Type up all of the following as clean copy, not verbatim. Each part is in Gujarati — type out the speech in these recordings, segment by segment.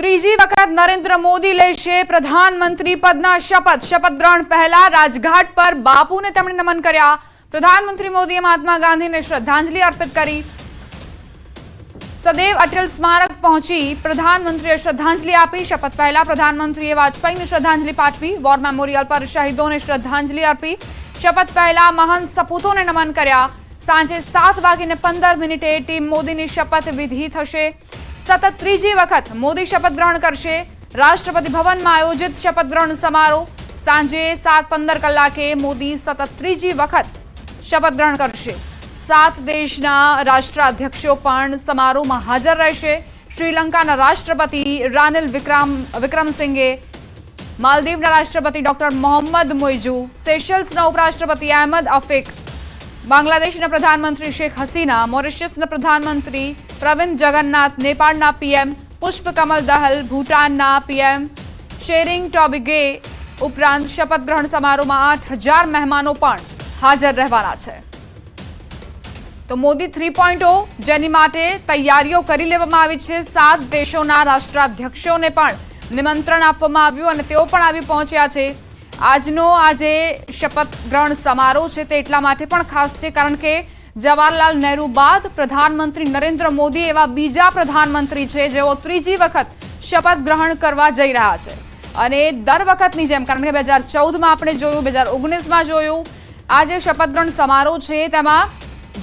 ત્રીજી વખત નરેન્દ્ર મોદી લેશે પ્રધાનમંત્રી પદના શપથ। શપથ ગ્રહણ પહેલા રાજઘાટ પર બાપુને તેમણે નમન કર્યા। પ્રધાનમંત્રી મોદીએ મહાત્મા ગાંધીને શ્રદ્ધાંજલિ અર્પિત કરી। સદૈવ અટલ સ્મારક પહોંચી પ્રધાનમંત્રીએ શ્રદ્ધાંજલિ આપી। શપથ પહેલા પ્રધાનમંત્રીએ વાજપેયીને શ્રદ્ધાંજલિ પાઠવી। વોર મેમોરિયલ પર શહીદોને શ્રદ્ધાંજલિ અર્પી। શપથ પહેલા મહાન સપૂતોને નમન કર્યા। સાંજે 7:15 ટીમ મોદીની શપથ વિધિ થશે। સતત ત્રીજી વખત મોદી શપથ ગ્રહણ કરશે। રાષ્ટ્રપતિ ભવનમાં આયોજિત શપથ ગ્રહણ સમારોહ। સાંજે 7:15 મોદી સતત ત્રીજી વખત શપથ ગ્રહણ કરશે। 7 દેશના રાષ્ટ્રાધ્યક્ષો પણ સમારોહમાં હાજર રહેશે। શ્રીલંકાના રાષ્ટ્રપતિ રાનિલ વિક્રમસિંઘે, માલદીવના રાષ્ટ્રપતિ ડોક્ટર મોહમ્મદ મુઇઝુ, સેશલ્સના ઉપરાષ્ટ્રપતિ અહેમદ અફીક, બાંગ્લાદેશના પ્રધાનમંત્રી શેખ હસીના, મોરિશિયસના પ્રધાનમંત્રી પ્રવિંદ જગન્નાથ, નેપાળના PM Pushpakamal દહલ, ભૂટાનના PM sharing Tobgay ઉપરાંત શપથ ગ્રહણ સમારોહમાં 8,000 મહેમાનો પણ હાજર રહેવાના છે। તો મોદી 3.0 જેની માટે તૈયારીઓ કરી લેવામાં આવી છે। 7 દેશોના રાષ્ટ્રાધ્યક્ષોને પણ નિમંત્રણ આપવામાં આવ્યું અને તેઓ પણ આવી પહોંચ્યા છે। આજનો શપથ ગ્રહણ સમારોહ છે તે એટલા માટે પણ ખાસ છે કારણ કે જવાહરલાલ નહેરુ બાદ પ્રધાનમંત્રી નરેન્દ્ર મોદી એવા બીજા પ્રધાનમંત્રી છે જેઓ ત્રીજી વખત શપથ ગ્રહણ કરવા જઈ રહ્યા છે। અને દર વખતની જેમ, કારણ કે 2014માં આપણે જોયું, 2019માં જોયું, આ જે શપથ ગ્રહણ સમારોહ છે તેમાં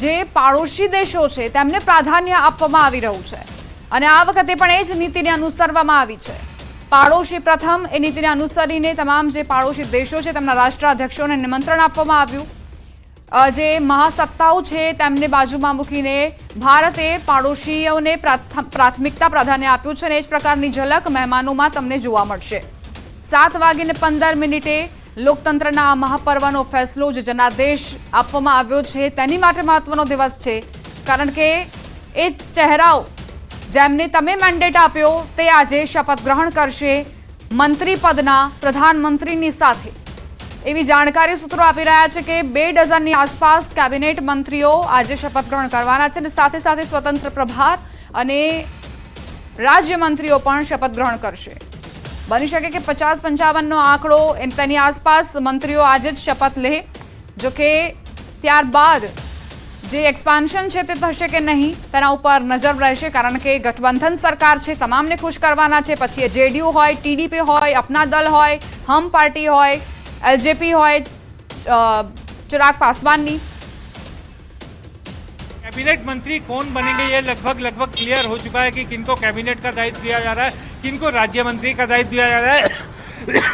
જે પાડોશી દેશો છે તેમને પ્રાધાન્ય આપવામાં આવી રહ્યું છે અને આ વખતે પણ એ જ નીતિને અનુસરવામાં આવી છે। પાડોશી પ્રથમ એ નીતિને અનુસરીને તમામ જે પાડોશી દેશો છે તેમના રાષ્ટ્રાધ્યક્ષોને નિમંત્રણ આપવામાં આવ્યું। જે મહાસત્તાઓ છે તેમને બાજુમાં મૂકીને ભારતે પાડોશીઓને પ્રાથમિકતા પ્રાધાન્ય આપ્યું છે અને એ જ પ્રકારની ઝલક મહેમાનોમાં તમને જોવા મળશે। 7:15 લોકતંત્રના આ મહાપર્વનો ફેસલો જે જનાદેશ આપવામાં આવ્યો છે તેની માટે મહત્વનો દિવસ છે કારણ કે એ ચહેરાઓ જેમને તમે મેન્ડેટ આપ્યો તે આજે શપથ ગ્રહણ કરશે મંત્રી પદના પ્રધાનમંત્રીની સાથે। એવી જાણકારી સૂત્રો આપી રહ્યા છે કે 2 ડઝનની આસપાસ કેબિનેટ મંત્રીઓ આજે શપથ ગ્રહણ કરવાના છે અને સાથે સાથે સ્વતંત્ર પ્રભાર અને રાજ્ય મંત્રીઓ પણ શપથ ગ્રહણ કરશે। બની શકે કે 50-55નો આંકડો તેની આસપાસ મંત્રીઓ આજે જ શપથ લે। જોકે ત્યારબાદ જે એક્સપાન્શન છે તે થશે કે નહીં તેના ઉપર નજર રહેશે કારણ કે ગઠબંધન સરકાર છે, તમામને ખુશ કરવાના છે। પછી એ જેડીયુ હોય, ટીડીપી હોય, અપના દલ હોય, હમ પાર્ટી હોય, एलजेपी હોય, चिराग पासवान। कैबिनेट मंत्री कौन बनेंगे ये लगभग क्लियर हो चुका है कि किनको कैबिनेट का दायित्व दिया जा रहा है, किनको राज्य मंत्री का दायित्व दिया जा रहा है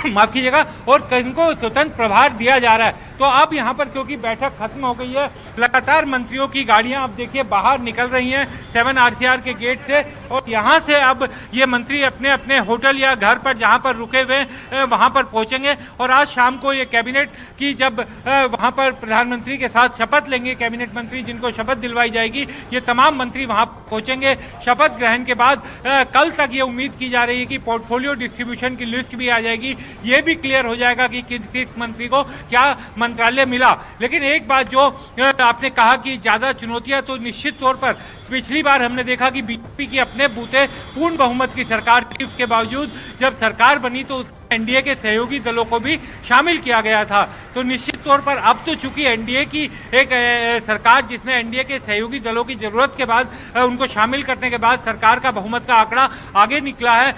माफ कीजिएगा, और किनको स्वतंत्र प्रभार दिया जा रहा है। तो अब यहाँ पर क्योंकि बैठक खत्म हो गई है, लगातार मंत्रियों की गाड़ियां अब देखिए बाहर निकल रही हैं 7 RCR के गेट से, और यहाँ से अब ये मंत्री अपने अपने होटल या घर पर जहाँ पर रुके हुए वहाँ पर पहुँचेंगे। और आज शाम को ये कैबिनेट की जब वहाँ पर प्रधानमंत्री के साथ शपथ लेंगे कैबिनेट मंत्री, जिनको शपथ दिलवाई जाएगी, ये तमाम मंत्री वहाँ पहुँचेंगे। शपथ ग्रहण के बाद कल तक ये उम्मीद की जा रही है कि पोर्टफोलियो डिस्ट्रीब्यूशन की लिस्ट भी आ जाएगी। ये भी क्लियर हो जाएगा कि किस मंत्री को क्या मंत्रालय मिला। लेकिन एक बात जो आपने कहा कि ज्यादा चुनौतियां, तो निश्चित तौर पर पिछली बार हमने देखा कि बीजेपी की अपने बूते पूर्ण बहुमत की सरकार थी, उसके बावजूद जब सरकार बनी तो एनडीए के सहयोगी दलों को भी शामिल किया गया था। तो निश्चित तौर पर अब तो चूंकि एनडीए की एक सरकार जिसमें एनडीए के सहयोगी दलों की जरूरत के बाद उनको शामिल करने के बाद सरकार का बहुमत का आंकड़ा आगे निकला है,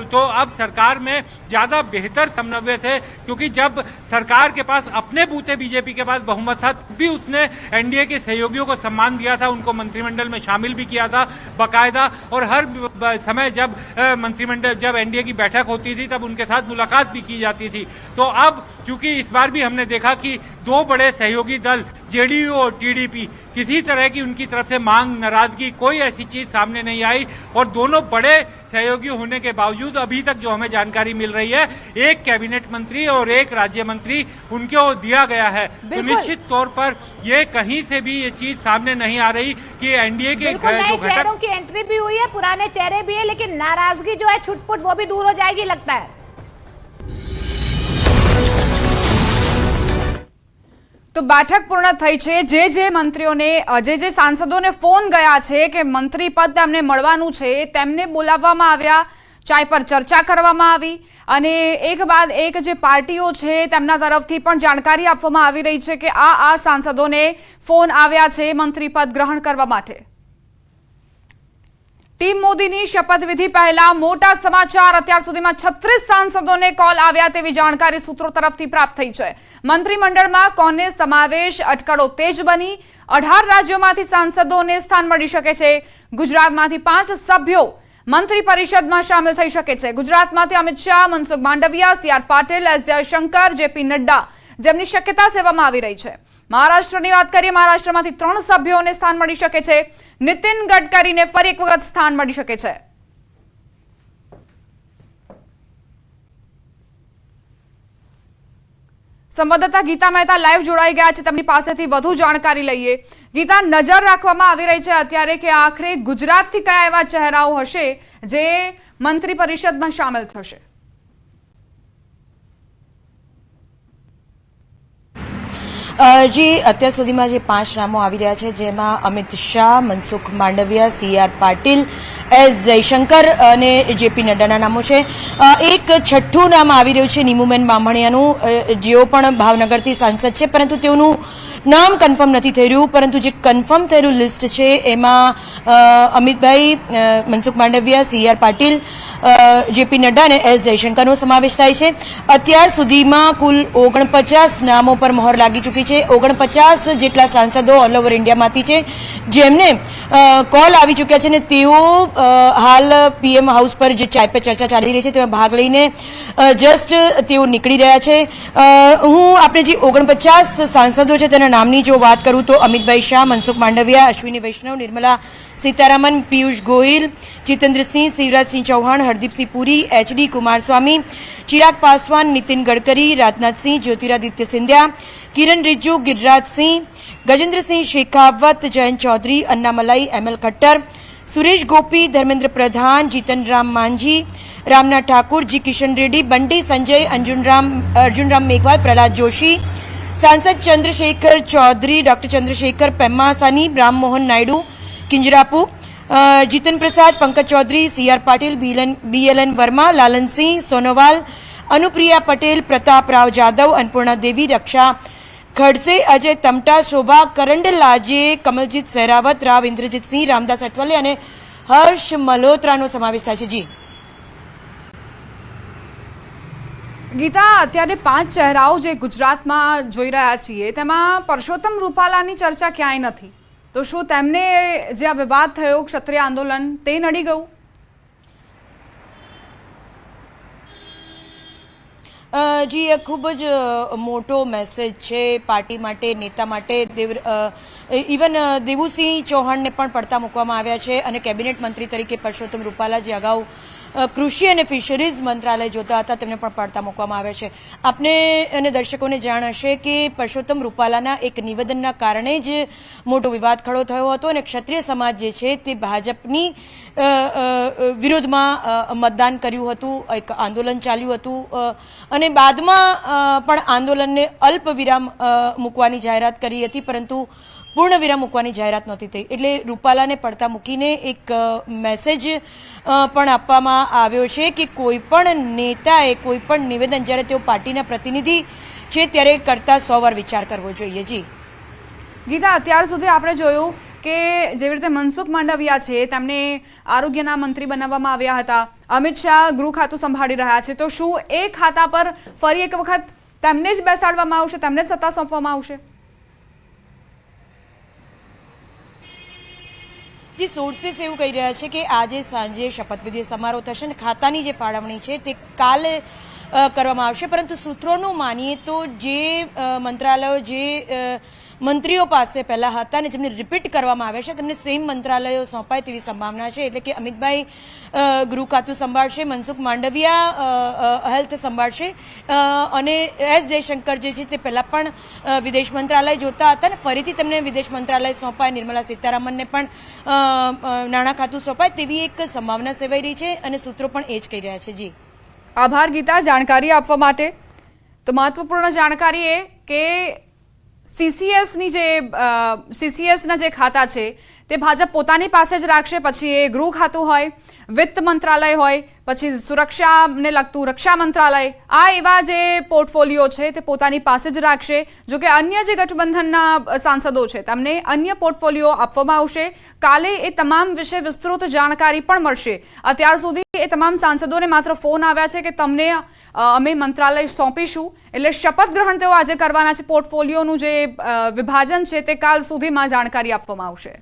तो अब सरकार में ज्यादा बेहतर समन्वय थे, क्योंकि जब सरकार के पास अपने बूते बीजेपी के पास बहुमत था भी उसने एनडीए के सहयोगियों को सम्मान दिया था, उनको मंत्रिमंडल में शामिल भी किया था बाकायदा। और हर समय जब मंत्रिमंडल, जब एनडीए की बैठक होती थी तब उनके साथ मुलाकात भी की जाती थी। तो अब चूंकि इस बार भी हमने देखा कि 2 बड़े सहयोगी दल जेडीयू और टीडीपी, किसी तरह की उनकी तरफ से मांग, नाराजगी, कोई ऐसी चीज सामने नहीं आई, और दोनों बड़े सहयोगी होने के बावजूद अभी तक जो हमें जानकारी मिल रही है, एक कैबिनेट मंत्री और एक राज्य मंत्री उनको दिया गया है। तो निश्चित तौर पर ये कहीं से भी ये चीज सामने नहीं आ रही कि एनडीए के जो चेहरों की एंट्री भी हुई है, पुराने चेहरे भी है, लेकिन नाराजगी जो है छुटपुट वो भी दूर हो जाएगी लगता है। તો બેઠક પૂર્ણ થઈ છે। જે મંત્રીઓને, જે સાંસદોને ફોન ગયા છે કે મંત્રી પદ તેમને મળવાનું છે તેમને બોલાવવામાં આવ્યા। ચાય પર ચર્ચા કરવામાં આવી અને એક બાદ એક જે પાર્ટીઓ છે તેમના તરફથી પણ જાણકારી આપવામાં આવી રહી છે કે આ સાંસદોને ફોન આવ્યા છે મંત્રી પદ ગ્રહણ કરવા માટે। ટીમ મોદીની શપથવિધિ પહેલા મોટા સમાચાર। અત્યાર સુધીમાં 36 સાંસદોને કોલ આવ્યા તેવી જાણકારી સૂત્રો તરફથી પ્રાપ્ત થઈ છે। મંત્રીમંડળમાં કોને સમાવેશ અટકળો તેજ બની। 18 રાજ્યોમાંથી સાંસદોને સ્થાન મળી શકે છે। ગુજરાતમાંથી 5 સભ્યો મંત્રી પરિષદમાં સામેલ થઈ શકે છે। ગુજરાતમાંથી અમિત શાહ, મનસુખ માંડવિયા, સી.આર. પાટીલ, એસ. જયશંકર, જે.પી. નડ્ડા જેમની શક્યતા સેવામાં આવી રહી છે। મહારાષ્ટ્રની વાત કરીએ, મહારાષ્ટ્રમાંથી 3 સભ્યોને સ્થાન મળી શકે છે। નીતિન ગડકરીને ફરી એક વખત સ્થાન મળી શકે છે। સંવાદદાતા ગીતા મહેતા લાઈવ જોડાઈ ગયા છે, તેમની પાસેથી વધુ જાણકારી લઈએ। ગીતા, નજર રાખવામાં આવી રહી છે અત્યારે કે આખરે ગુજરાતથી કયા એવા ચહેરાઓ હશે જે મંત્રી પરિષદમાં સામેલ થશે? જી, અત્યાર સુધીમાં જે 5 નામો આવી રહ્યા છે જેમાં અમિત શાહ, મનસુખ માંડવિયા, સી.આર. પાટીલ, એસ. જયશંકર અને જે.પી. નડ્ડાના નામો છે। એક છઠ્ઠું નામ આવી રહ્યું છે નીમુબેન બામણિયાનું, જેઓ પણ ભાવનગરથી સાંસદ છે, પરંતુ તેઓનું નામ કન્ફર્મ નથી થઈ રહ્યું। પરંતુ જે કન્ફર્મ થયેલું લિસ્ટ છે એમાં અમિતભાઈ, મનસુખ માંડવિયા, સી.આર. પાટીલ, જે.પી. નડ્ડા અને એસ. જયશંકરનો સમાવેશ થાય છે। અત્યાર સુધીમાં કુલ 49 નામો પર મહોર લાગી ચૂકી છે। 49 જેટલા સાંસદો ઓલ ઓવર ઇન્ડિયામાંથી છે જેમને કોલ આવી ચૂક્યા છે અને તેઓ હાલ પીએમ હાઉસ પર જે ચાય પે ચર્ચા ચાલી રહી છે તેમાં ભાગ લઈને જસ્ટ તેઓ નીકળી રહ્યા છે। હું આપણે જે 49 સાંસદો છે તેના નામની જો વાત કરું તો અમિતભાઈ શાહ, મનસુખ માંડવિયા, અશ્વિની વૈષ્ણવ, નિર્મલા સીતારામન, પિયુષ ગોયલ, જીતેન્દ્રસિંહ, શિવરાજસિંહ ચૌહાણ, હરદીપસિંહ પુરી, એચ.ડી. કુમારસ્વામી, ચિરાગ પાસવાન, નીતિન ગડકરી, રાજનાથસિંહ, જ્યોતિરાદિત્ય સિંધિયા, કિરણ રિજ્જુ, ગિરિરાજસિંહ, ગજેન્દ્રસિંહ શેખાવત, જયંત ચૌધરી, અન્નામલાઈ, એમ.એલ. ખટ્ટર, સુરેશ ગોપી, ધર્મેન્દ્ર પ્રધાન, જીતન રામ માંઝી, રામનાથ ઠાકુર, જી કિશન રેડ્ડી, બંટી સંજય, અર્જુનરામ મેઘવાલ, પ્રહલાદ જોશી, સાંસદ ચંદ્રશેખર ચૌધરી, ડોક્ટર ચંદ્રશેખર પેમ્માસાની, રામમોહન નાયડુ, કિંજરાપુ, જીતન પ્રસાદ, પંકજ ચૌધરી, સી.આર. પાટીલ, બી.એલ.એન. વર્મા, લાલનસિંહ સોનોવાલ, અનુપ્રિયા પટેલ, પ્રતાપ રાવ જાદવ, અન્નપૂર્ણા દેવી, રક્ષા ખડસે, અજય તમટા, શોભા કરંડલાજે, કમલજીત સહેરાવત, રાવ ઇન્દ્રજીતસિંહ, રામદાસ અઠવલે અને હર્ષ મલ્હોત્રાનો સમાવેશ થાય છે। જી ગીતા, અત્યારે 5 ચહેરાઓ જે ગુજરાતમાં જોઈ રહ્યા છીએ તેમાં પરસોત્તમ રૂપાલાની ચર્ચા ક્યાંય નથી, તો શું તેમને જે આ વિવાદ થયો ક્ષત્રિય આંદોલન તે નડી ગયું? જી, એ ખૂબ જ મોટો મેસેજ છે પાર્ટી માટે, નેતા માટે। ઇવન દેવુસિંહ ચૌહાણને પણ પડતા મૂકવામાં આવ્યા છે અને કેબિનેટ મંત્રી તરીકે પરસોત્તમ રૂપાલા જે અગાઉ કૃષિ અને ફિશરીઝ મંત્રાલય જોતા હતા તેમને પણ પડતા મૂકવામાં આવ્યા છે। આપને અને દર્શકોને જાણ હશે કે પરસોત્તમ રૂપાલાના એક નિવેદનના કારણે જ મોટો વિવાદ ખડો થયો હતો અને ક્ષત્રિય સમાજ જે છે તે ભાજપની વિરોધમાં મતદાન કર્યું હતું, એક આંદોલન ચાલ્યું હતું અને બાદમાં પણ આંદોલનને અલ્પ વિરામ મૂકવાની જાહેરાત કરી હતી, પરંતુ પૂર્ણ વિરામ મૂકવાની જાહેરાત નહોતી થઈ। એટલે રૂપાલાને પડતા મૂકીને એક મેસેજ પણ આપવામાં આવ્યો છે કે કોઈ પણ નેતાએ કોઈ પણ નિવેદન જ્યારે તેઓ પાર્ટીના પ્રતિનિધિ છે ત્યારે કરતા 100 વાર વિચાર કરવો જોઈએ। જી ગીતા, અત્યાર સુધી આપણે જોયું કે જેવી રીતે મનસુખ માંડવિયા છે તેમને આરોગ્યના મંત્રી બનાવવામાં આવ્યા હતા, અમિત શાહ ગૃહ ખાતું સંભાળી રહ્યા છે, તો શું એ ખાતા પર ફરી એક વખત તેમને જ બેસાડવામાં આવશે, તેમને જ સત્તા સોંપવામાં આવશે? જી, સોર્सेस એવું કહી રહ્યા છે કે આજે સાંજે શપથવિધિ સમારોહ થશે અને ખાતાની જે ફાળવણી છે તે કાલે કરવામાં આવશે, પરંતુ સૂત્રોનું માનીએ તો જે મંત્રાલયો જે મંત્રીઓ પાસે પહેલા હતા અને જેમને રિપીટ કરવામાં આવ્યા છે તેમને સેમ મંત્રાલયો સોંપાય તેવી સંભાવના છે। એટલે કે અમિતભાઈ ગૃહ ખાતું સંભાળશે, મનસુખ માંડવિયા હેલ્થ સંભાળશે અને એસ. જયશંકર જે છે તે પહેલા પણ વિદેશ મંત્રાલય જોતા હતા અને ફરીથી તેમને વિદેશ મંત્રાલય સોંપાય, નિર્મલા સીતારામનને પણ નાણાં ખાતું સોંપાય તેવી એક સંભાવના સેવાઈ રહી છે અને સૂત્રો પણ એ જ કહી રહ્યા છે। જી આભાર ગીતા જાણકારી આપવા માટે। તો મહત્વપૂર્ણ જાણકારી એ કે સીસીએસના જે ખાતા છે તે ભાજપ પોતાની પાસે જ રાખશે, પછી એ ગૃહ ખાતું હોય, વિત્ત મંત્રાલય હોય, પછી સુરક્ષાને લગતું રક્ષા મંત્રાલય, આ એવા જે પોર્ટફોલિયો છે તે પોતાની પાસે જ રાખશે. જો કે અન્ય જે ગઠબંધનના સાંસદો છે તેમને અન્ય પોર્ટફોલિયો આપવામાં આવશે. કાલે એ તમામ વિશે વિસ્તૃત જાણકારી પણ મળશે. અત્યાર સુધી એ તમામ સાંસદોને માત્ર ફોન આવ્યા છે કે તમને અમે મંત્રાલય સોંપીશું, એટલે શપથ ગ્રહણ તેઓ આજે કરવાના છે. પોર્ટફોલિયોનું જે વિભાજન છે તે કાલ સુધીમાં જાણકારી આપવામાં આવશે.